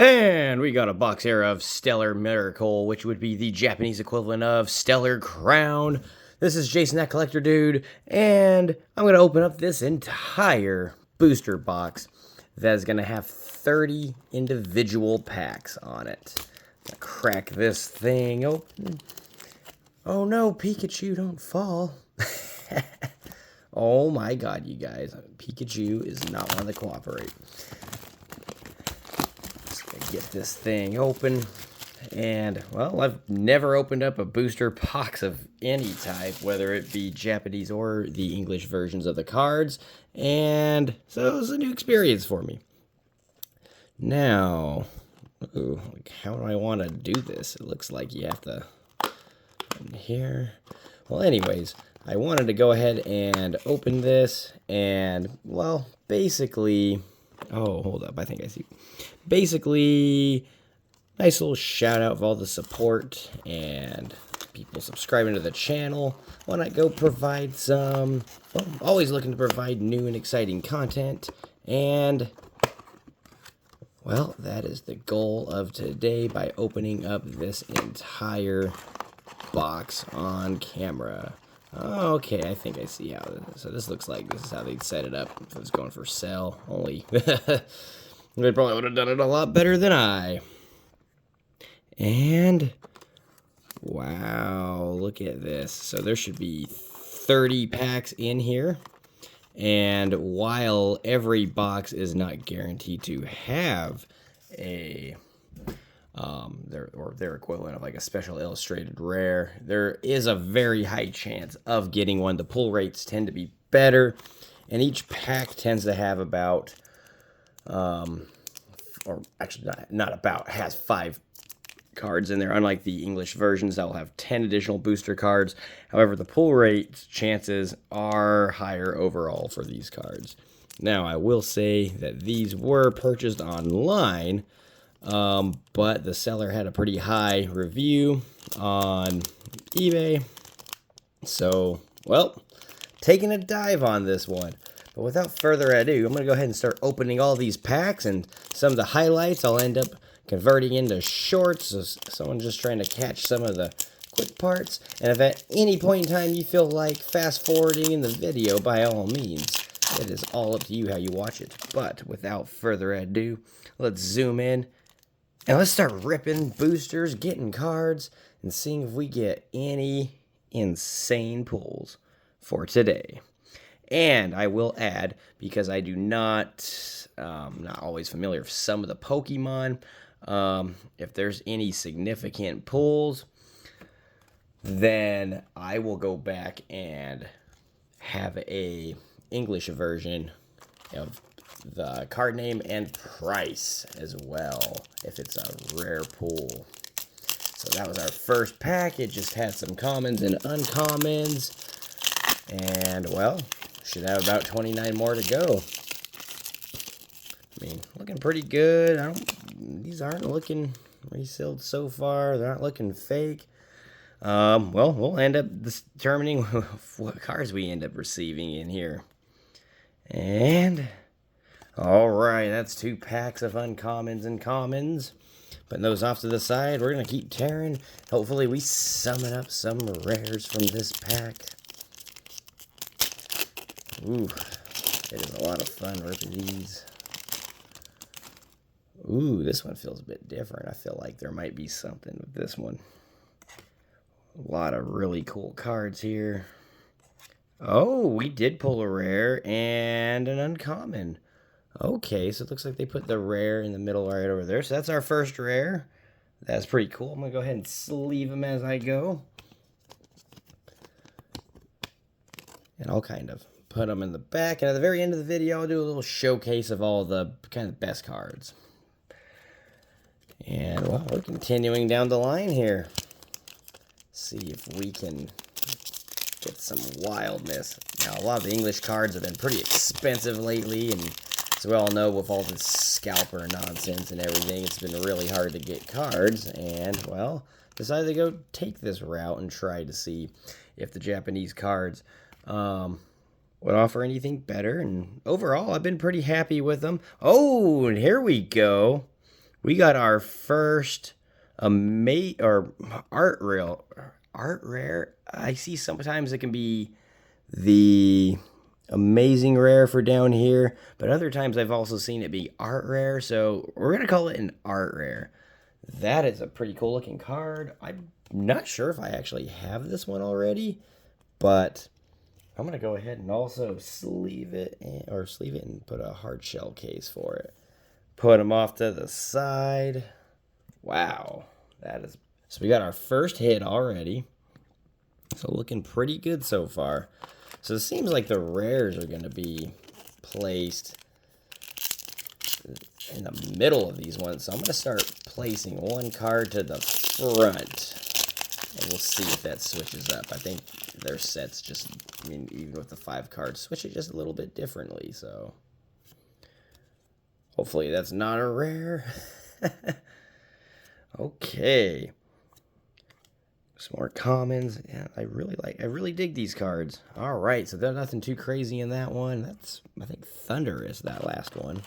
And we got a box here of Stellar Miracle, which would be the Japanese equivalent of Stellar Crown. This is Jason, that collector dude, and I'm going to open up this entire booster box that is going to have 30 individual packs on it. Gonna crack this thing open. Oh no, Pikachu, don't fall. Oh my god, you guys. Pikachu is not one to cooperate. Get this thing open, and well, I've never opened up a booster box of any type, whether it be Japanese or the English versions of the cards, and so it was a new experience for me. Now, how do I want to do this? It looks like you have to in here. Well, anyways, I wanted to go ahead and open this, and well, basically, oh, hold up, I think I see. Basically, nice little shout out for all the support and people subscribing to the channel. Why not go provide some, well, I'm always looking to provide new and exciting content, and well, that is the goal of today by opening up this entire box on camera. Okay, I think I see how this, so this looks like this is how they'd set it up if it was going for sale. Only they probably would have done it a lot better than I. And wow, look at this. So there should be 30 packs in here. And while every box is not guaranteed to have a their equivalent of like a special illustrated rare, there is a very high chance of getting one. The pull rates tend to be better, and each pack tends to have about or actually not about, has 5 cards in there, unlike the English versions that will have 10 additional booster cards. However, the pull rate chances are higher overall for these cards. Now, I will say that these were purchased online, but the seller had a pretty high review on eBay. So, well, taking a dive on this one. But without further ado, I'm going to go ahead and start opening all these packs, and some of the highlights I'll end up converting into shorts, so someone just trying to catch some of the quick parts. And if at any point in time you feel like fast forwarding in the video, by all means, it is all up to you how you watch it. But without further ado, let's zoom in and let's start ripping boosters, getting cards, and seeing if we get any insane pulls for today. And I will add, because I do not always familiar with some of the Pokemon, if there's any significant pulls, then I will go back and have a English version of the card name and price as well, if it's a rare pull. So that was our first pack. It just had some commons and uncommons, and well, should have about 29 more to go. I mean, looking pretty good. These aren't looking resealed so far. They're not looking fake. Well, we'll end up determining what cards we end up receiving in here. And alright, that's 2 packs of uncommons and commons. Putting those off to the side, we're going to keep tearing. Hopefully we summon up some rares from this pack. Ooh, it is a lot of fun ripping these. Ooh, this one feels a bit different. I feel like there might be something with this one. A lot of really cool cards here. Oh, we did pull a rare and an uncommon. Okay, so it looks like they put the rare in the middle right over there. So that's our first rare. That's pretty cool. I'm going to go ahead and sleeve them as I go. And I'll kind of put them in the back, and at the very end of the video I'll do a little showcase of all the kind of best cards. And well, we're continuing down the line here. See if we can get some wildness. Now, a lot of the English cards have been pretty expensive lately, and as we all know, with all this scalper nonsense and everything, it's been really hard to get cards. And well, decided to go take this route and try to see if the Japanese cards would offer anything better, and overall I've been pretty happy with them. Oh, and here we go. We got our first or art rare. I see sometimes it can be the amazing rare for down here, but other times I've also seen it be art rare, so we're gonna call it an art rare. That is a pretty cool looking card. I'm not sure if I actually have this one already, but I'm gonna go ahead and also sleeve it and put a hard shell case for it. Put them off to the side. Wow, that is so. We got our first hit already, so looking pretty good so far. So it seems like the rares are going to be placed in the middle of these ones. So I'm going to start placing one card to the front, and we'll see if that switches up. I think their sets just, I mean, even with the 5 cards, switch it just a little bit differently. So hopefully that's not a rare. Okay. Some more commons. Yeah, I really dig these cards. All right, so there's nothing too crazy in that one. That's, I think, Thunderous, that last one.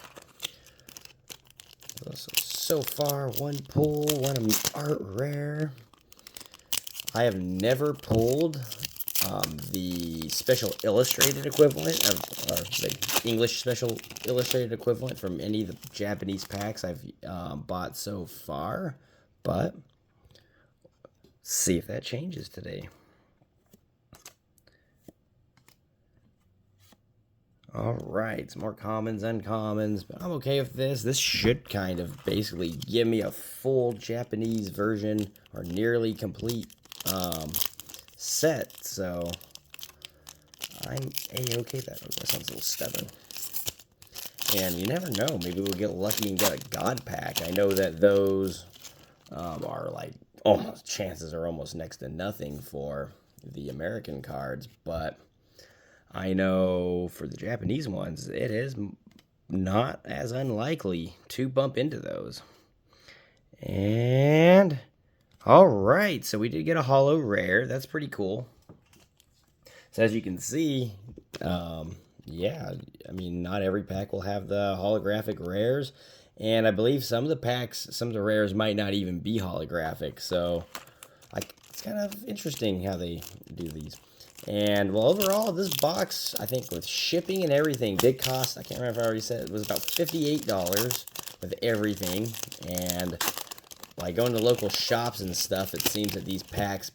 So far, one pull, one art rare. I have never pulled the special illustrated equivalent of, or the English special illustrated equivalent from any of the Japanese packs I've bought so far, but see if that changes today. All right, some more commons, uncommons, but I'm okay with this. This should kind of basically give me a full Japanese version or nearly complete set, so I'm a-okay. That sounds a little stubborn. And you never know, maybe we'll get lucky and get a God pack. I know that those are like chances are almost next to nothing for the American cards, but I know for the Japanese ones, it is not as unlikely to bump into those. And all right, so we did get a holo rare. That's pretty cool. So as you can see, yeah, I mean, not every pack will have the holographic rares. And I believe some of the packs, some of the rares might not even be holographic. So it's kind of interesting how they do these. And, well, overall, this box, I think with shipping and everything, did cost, I can't remember if I already said it, was about $58 with everything. And by going to local shops and stuff, it seems that these packs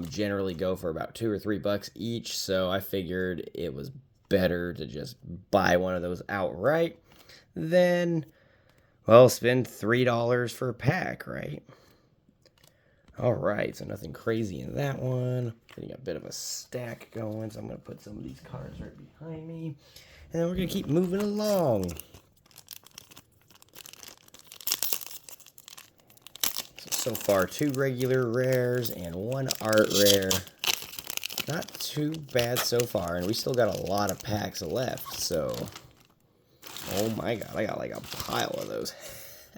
generally go for about $2 or $3 each. So I figured it was better to just buy one of those outright than, well, spend $3 for a pack, right? All right, so nothing crazy in that one. Getting a bit of a stack going, so I'm going to put some of these cards right behind me. And then we're going to keep moving along. So far, 2 regular rares and 1 art rare. Not too bad so far, and we still got a lot of packs left, so... Oh my god, I got like a pile of those.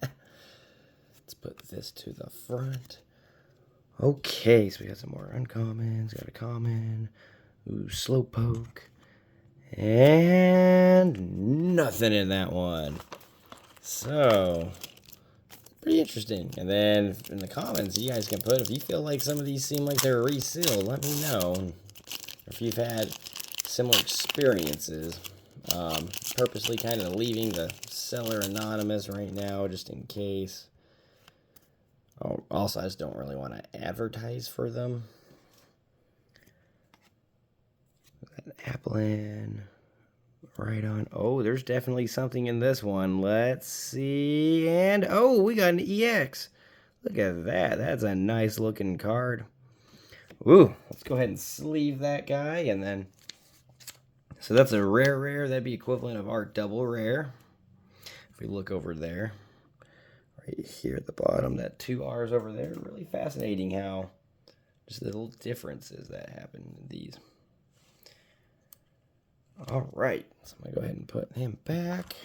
Let's put this to the front. Okay, so we got some more uncommons, got a common, ooh, Slowpoke, and nothing in that one. So, pretty interesting. And then in the comments, you guys can put, if you feel like some of these seem like they're resealed, let me know. If you've had similar experiences. Purposely kind of leaving the seller anonymous right now, just in case. Oh, also, I just don't really want to advertise for them. Applin. Right on. Oh, there's definitely something in this one. Let's see. And, oh, we got an EX. Look at that. That's a nice looking card. Ooh, let's go ahead and sleeve that guy. And then, so that's a rare. That'd be equivalent of our double rare. If we look over there. Right here at the bottom, that 2 R's over there. Really fascinating how just the little differences that happen in these. All right, so I'm gonna go ahead and put him back,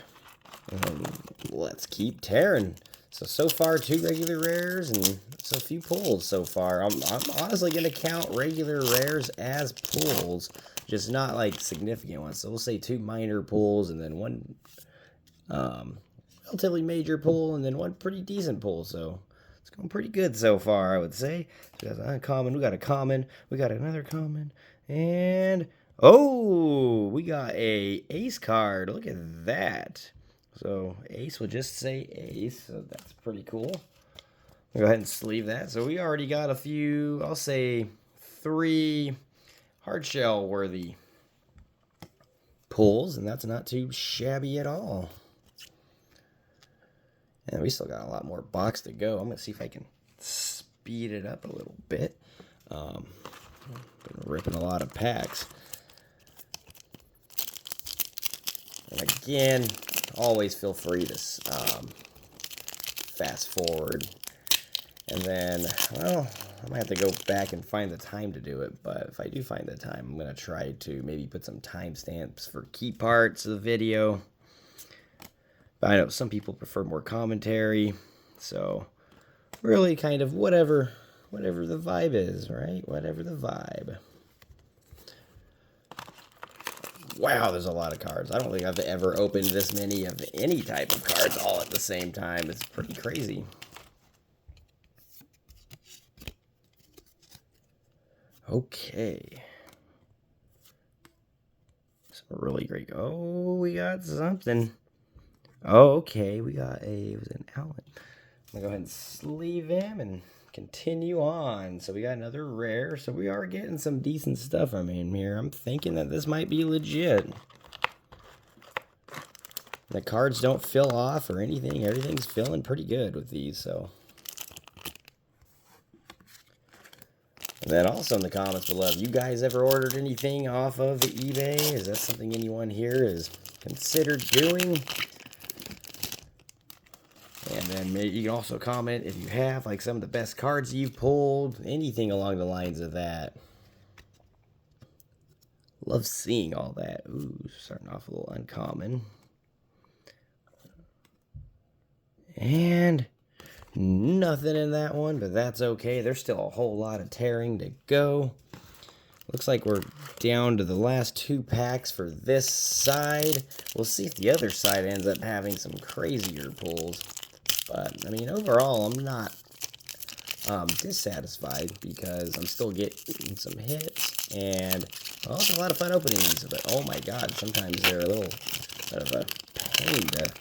and let's keep tearing. So far 2 regular rares and so few pulls so far. I'm honestly gonna count regular rares as pulls, just not like significant ones. So we'll say 2 minor pulls and then 1 relatively major pull and then one pretty decent pull. So it's going pretty good so far, I would say. So we got an uncommon, we got a common, we got another common, and oh, we got a ace card. Look at that. So ace will just say ace, so that's pretty cool. Go ahead and sleeve that. So we already got a few, I'll say 3 hard shell worthy pulls, and that's not too shabby at all. And we still got a lot more box to go. I'm going to see if I can speed it up a little bit. Been ripping a lot of packs. And again, always feel free to fast forward. And then, well, I might have to go back and find the time to do it. But if I do find the time, I'm going to try to maybe put some timestamps for key parts of the video. But I know some people prefer more commentary. So really kind of whatever the vibe is, right? Whatever the vibe. Wow, there's a lot of cards. I don't think I've ever opened this many of any type of cards all at the same time. It's pretty crazy. Okay. Some really great. Oh, we got something. Oh, okay. We got it was an Allen. I'm going to go ahead and sleeve him and continue on. So we got another rare. So we are getting some decent stuff. I mean, here I'm thinking that this might be legit. The cards don't fill off or anything. Everything's filling pretty good with these. So. And then also in the comments below, have you guys ever ordered anything off of eBay? Is that something anyone here is considered doing? And then maybe you can also comment if you have, like some of the best cards you've pulled, anything along the lines of that. Love seeing all that. Ooh, starting off a little uncommon. And nothing in that one, but that's okay. There's still a whole lot of tearing to go. Looks like we're down to the last 2 packs for this side. We'll see if the other side ends up having some crazier pulls. But, I mean, overall, I'm not dissatisfied because I'm still getting some hits. And, well, it's a lot of fun opening these. But, oh my god, sometimes they're a little bit of a pain to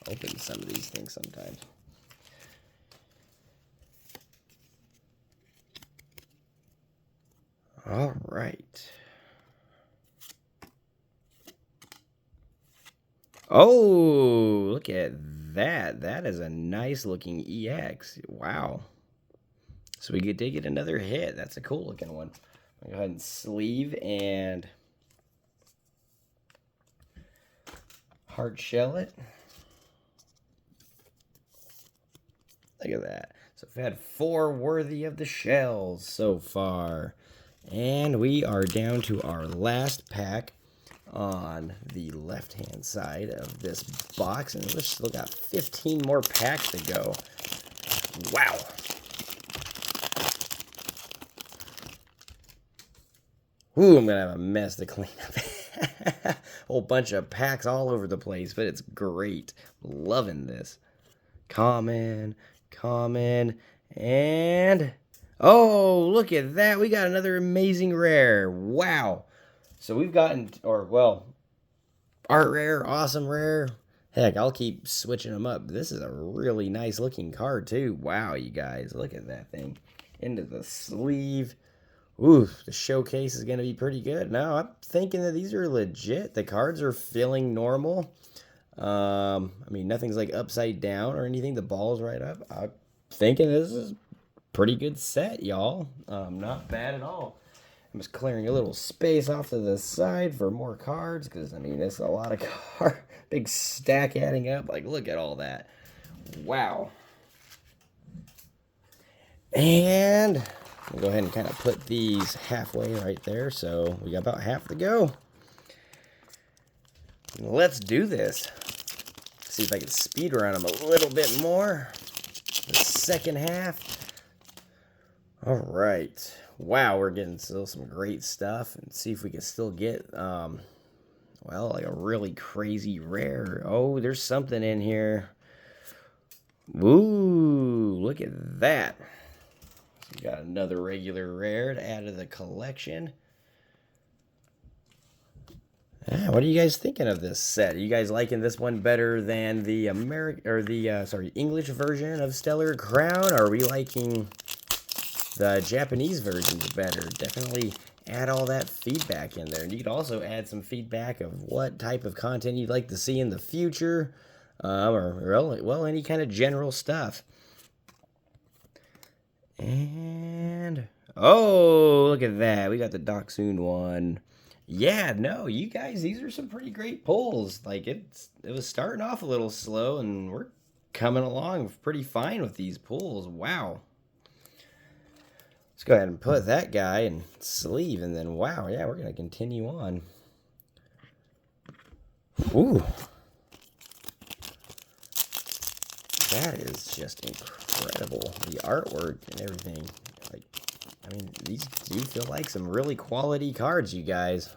open some of these things sometimes. All right. Oh, look at that. That is a nice looking EX. Wow. So we did get another hit. That's a cool looking one. I'll go ahead and sleeve and hard shell it. Look at that. So we've had 4 worthy of the shells so far. And we are down to our last pack on the left-hand side of this box. And we've still got 15 more packs to go. Wow. Ooh, I'm going to have a mess to clean up. Whole bunch of packs all over the place, but it's great. Loving this. Common, and... oh, look at that. We got another amazing rare. Wow. So we've gotten, or well, art rare, awesome rare. Heck, I'll keep switching them up. This is a really nice looking card too. Wow, you guys. Look at that thing. Into the sleeve. Ooh, the showcase is going to be pretty good. Now, I'm thinking that these are legit. The cards are feeling normal. I mean, nothing's like upside down or anything. The ball's right up. I'm thinking this is pretty good set, y'all. Not bad at all. I'm just clearing a little space off to the side for more cards because, I mean, it's a lot of cards. Big stack adding up. Like, look at all that. Wow. And we'll go ahead and kind of put these halfway right there. So we got about half to go. Let's do this. See if I can speed run them a little bit more. The second half. All right. Wow, we're getting still some great stuff. And see if we can still get, well, like a really crazy rare. Oh, there's something in here. Ooh, look at that. So we got another regular rare to add to the collection. What are you guys thinking of this set? Are you guys liking this one better than the English version of Stellar Crown? Or are we liking the Japanese versions better? Definitely add all that feedback in there. And you could also add some feedback of what type of content you'd like to see in the future, or any kind of general stuff. And oh, look at that! We got the Dachshund one. Yeah, no, you guys, these are some pretty great pulls. Like it was starting off a little slow, and we're coming along pretty fine with these pulls. Wow. Let's go ahead and put that guy in sleeve, and then wow, yeah, we're gonna continue on. Ooh, that is just incredible. The artwork and everything. Like, I mean, these do feel like some really quality cards, you guys.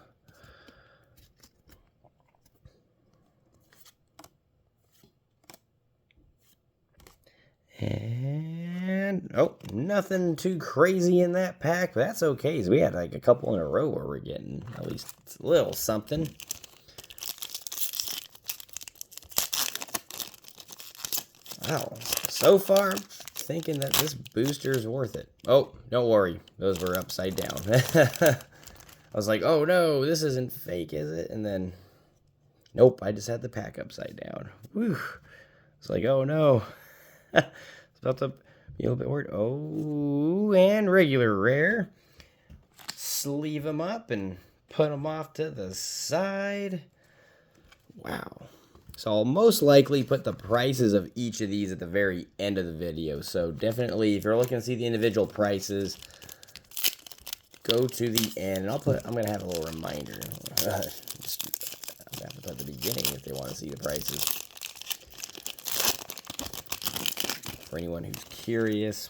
And, oh, nothing too crazy in that pack. But that's okay. So we had like a couple in a row where we're getting at least a little something. Wow. So far, I'm thinking that this booster is worth it. Oh, don't worry. Those were upside down. I was like, oh no, this isn't fake, is it? And then, nope, I just had the pack upside down. Whew. It's like, oh no. It's about to be a little bit worried. Oh, and regular rare. Sleeve them up and put them off to the side. Wow. So I'll most likely put the prices of each of these at the very end of the video. So definitely, if you're looking to see the individual prices, go to the end. And I'm going to have a little reminder. I'm going to have to put at the beginning if they want to see the prices. For anyone who's curious.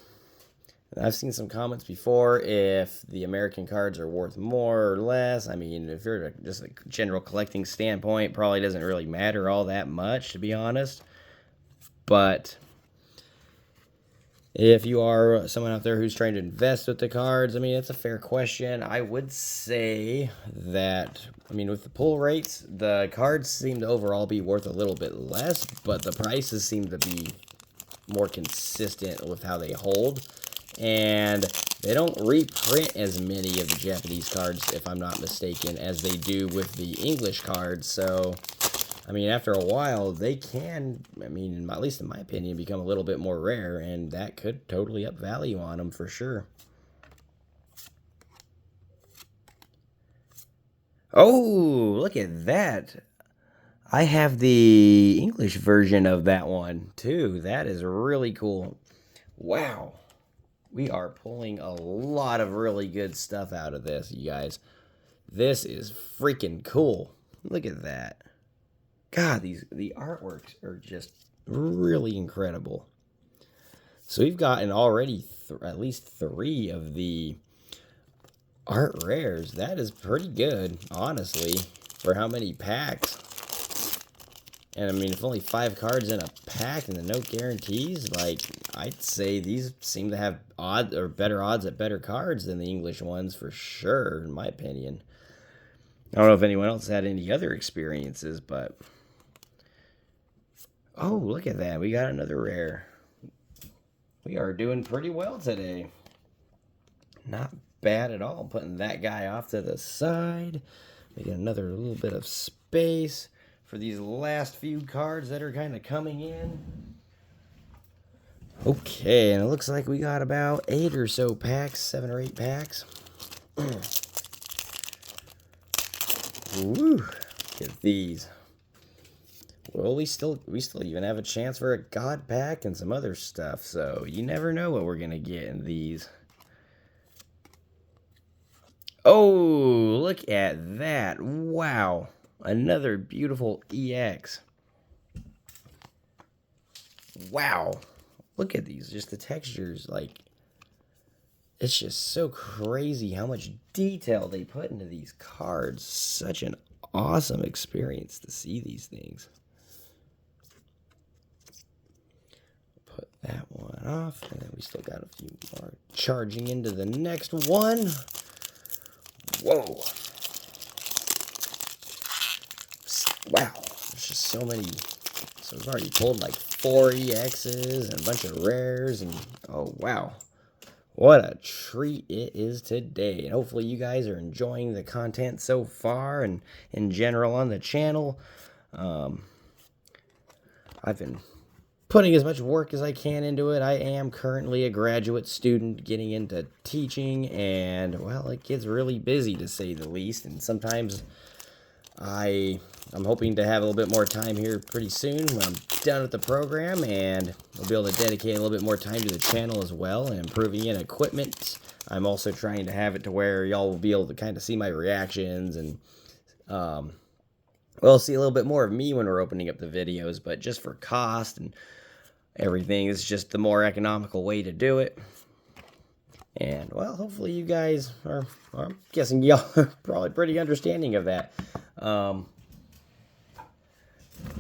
And I've seen some comments before if the American cards are worth more or less. I mean, if you're just a general collecting standpoint, probably doesn't really matter all that much, to be honest. But if you are someone out there who's trying to invest with the cards, I mean, it's a fair question. I would say that, I mean, with the pull rates, the cards seem to overall be worth a little bit less, but the prices seem to be more consistent with how they hold. And they don't reprint as many of the Japanese cards, if I'm not mistaken, as they do with the English cards. So, I mean, after a while, they can, I mean, at least in my opinion, become a little bit more rare, and that could totally up value on them for sure. Oh, look at that. I have the English version of that one, too. That is really cool. Wow. We are pulling a lot of really good stuff out of this, you guys. This is freaking cool. Look at that. God, the artworks are just really incredible. So we've gotten already at least 3 of the art rares. That is pretty good, honestly, for how many packs. And I mean, if only 5 cards in a pack and then no guarantees, like, I'd say these seem to have better odds at better cards than the English ones for sure, in my opinion. I don't know if anyone else had any other experiences, but oh, look at that. We got another rare. We are doing pretty well today. Not bad at all. Putting that guy off to the side. Making another little bit of space for these last few cards that are kind of coming in. Okay, and it looks like we got about 8 or so packs, 7 or 8 packs. Woo! Look at these. Well, we still even have a chance for a God pack and some other stuff, so you never know what we're gonna get in these. Oh, look at that. Wow. Another beautiful EX. Wow. Look at these. Just the textures. Like, it's just so crazy how much detail they put into these cards. Such an awesome experience to see these things. that off. And then we still got a few more charging into the next one. Whoa. Wow. There's just so many. So we've already pulled like 4 EXs and a bunch of rares. And oh, wow. What a treat it is today. And hopefully you guys are enjoying the content so far and in general on the channel. I've been putting as much work as I can into it. I am currently a graduate student getting into teaching, and well, it gets really busy to say the least. And sometimes I'm hoping to have a little bit more time here pretty soon when I'm done with the program, and I'll be able to dedicate a little bit more time to the channel as well and improving in equipment. I'm also trying to have it to where y'all will be able to kind of see my reactions and well, see a little bit more of me when we're opening up the videos, but just for cost and everything, it's just the more economical way to do it. And, well, hopefully you guys I'm guessing y'all are probably pretty understanding of that.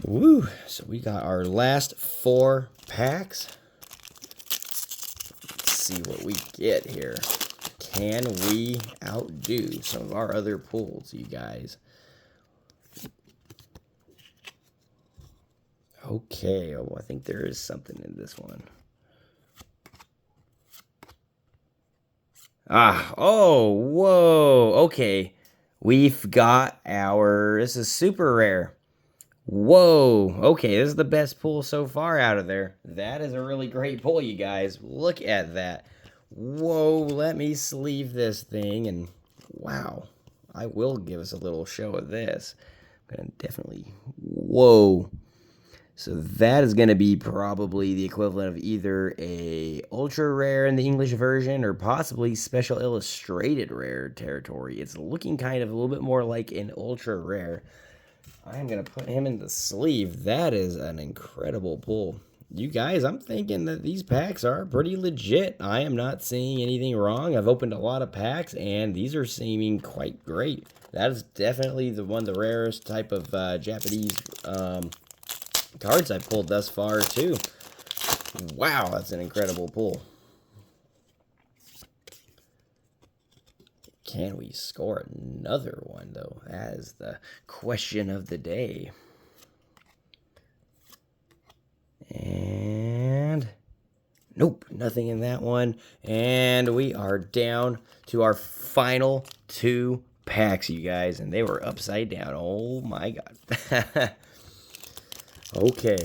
Woo! So we got our last 4 packs. Let's see what we get here. Can we outdo some of our other pulls, you guys? Okay, oh, I think there is something in this one. Oh, whoa, okay. We've got this is super rare. Whoa, okay, this is the best pull so far out of there. That is a really great pull, you guys. Look at that. Whoa, let me sleeve this thing, and wow. I will give us a little show of this. I'm gonna definitely, whoa. So that is going to be probably the equivalent of either a ultra rare in the English version or possibly special illustrated rare territory. It's looking kind of a little bit more like an ultra rare. I'm going to put him in the sleeve. That is an incredible pull. You guys, I'm thinking that these packs are pretty legit. I am not seeing anything wrong. I've opened a lot of packs and these are seeming quite great. That is definitely the rarest type of Japanese cards I've pulled thus far too. Wow, that's an incredible pull. Can we score another one though? That is the question of the day. And nope, nothing in that one. And we are down to our final 2 packs, you guys, and they were upside down. Oh my god. Okay,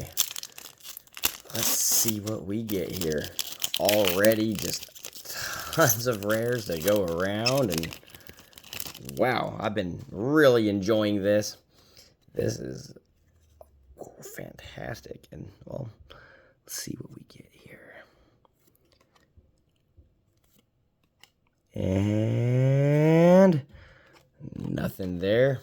let's see what we get here. Already just tons of rares to go around, and wow, I've been really enjoying this. This is fantastic, and well, let's see what we get here. And nothing there.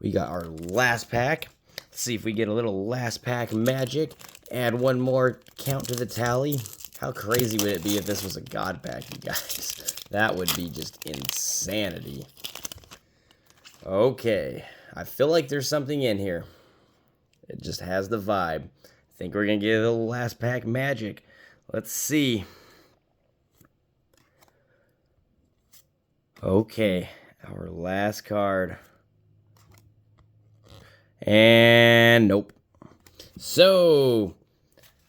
We got our last pack. Let's see if we get a little last pack magic. Add one more count to the tally. How crazy would it be if this was a god pack, you guys? That would be just insanity. Okay. I feel like there's something in here. It just has the vibe. I think we're going to get a little last pack magic. Let's see. Okay. Our last card. And nope. So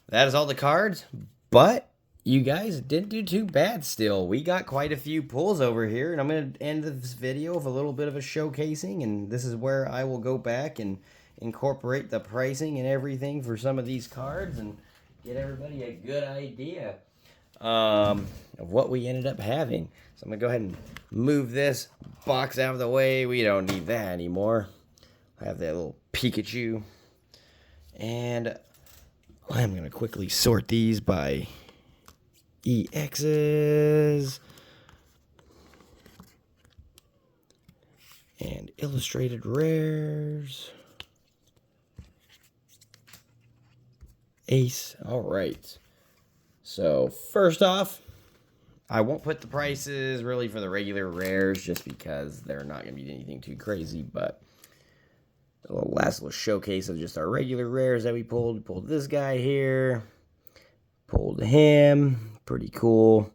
that is all the cards, but you guys didn't do too bad still. We got quite a few pulls over here, and I'm going to end this video with a little bit of a showcasing, and this is where I will go back and incorporate the pricing and everything for some of these cards and get everybody a good idea of what we ended up having. So I'm going to go ahead and move this box out of the way. We don't need that anymore. I have that little Pikachu. And I'm going to quickly sort these by EXs and illustrated rares. Ace. All right. So first off, I won't put the prices really for the regular rares just because they're not going to be anything too crazy, but a last little showcase of just our regular rares that we pulled. We pulled this guy here. Pulled him. Pretty cool.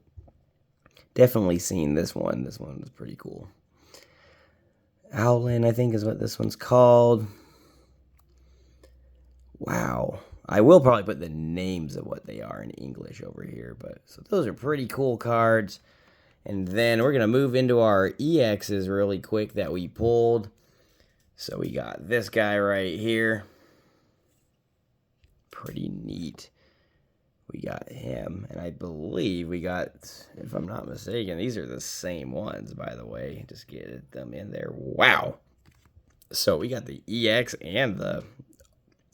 Definitely seen this one. This one was pretty cool. Owlin, I think is what this one's called. Wow. I will probably put the names of what they are in English over here. But so those are pretty cool cards. And then we're going to move into our EXs really quick that we pulled. So we got this guy right here. Pretty neat. We got him. And I believe we got, if I'm not mistaken, these are the same ones, by the way. Just get them in there. Wow. So we got the EX and the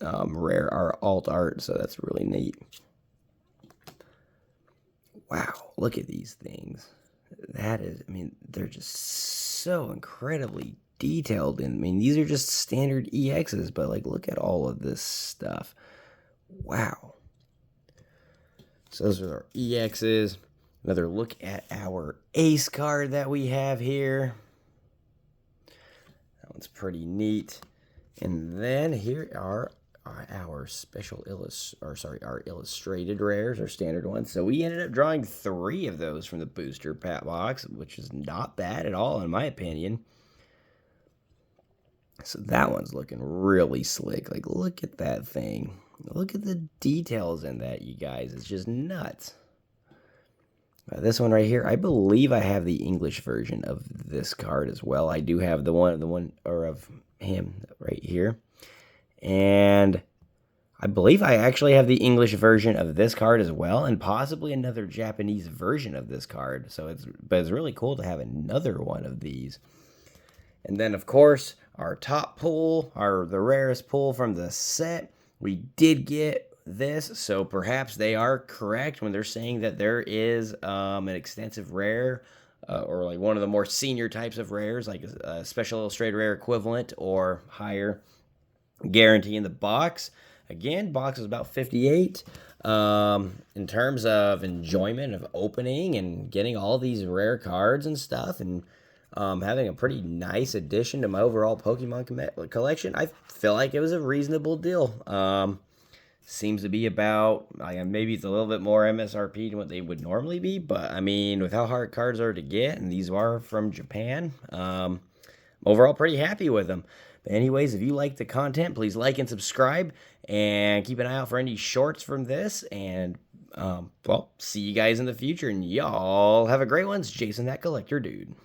rare alt art. So that's really neat. Wow. Look at these things. That is, I mean, they're just so incredibly detailed. And I mean, these are just standard EXs, but like, look at all of this stuff. Wow. So those are our EXs. Another look at our ace card that we have here. That one's pretty neat. And then here are our special our illustrated rares, our standard ones. So we ended up drawing 3 of those from the booster pack box, which is not bad at all in my opinion. So that one's looking really slick. Like, look at that thing. Look at the details in that, you guys. It's just nuts. This one right here, I believe I have the English version of this card as well. I do have the one of him right here. And I believe I actually have the English version of this card as well, and possibly another Japanese version of this card. So it's really cool to have another one of these. And then, of course, our top pull, the rarest pull from the set, we did get this. So perhaps they are correct when they're saying that there is an extensive rare, or like one of the more senior types of rares, like a special illustrated rare equivalent or higher guarantee in the box. Again, box is about 58. In terms of enjoyment of opening and getting all these rare cards and stuff, and having a pretty nice addition to my overall Pokemon collection, I feel like it was a reasonable deal. Seems to be about, maybe it's a little bit more MSRP than what they would normally be, but I mean, with how hard cards are to get, and these are from Japan, overall pretty happy with them. But anyways, if you like the content, please like and subscribe, and keep an eye out for any shorts from this, and well, see you guys in the future, and y'all have a great one. It's Jason, that collector dude.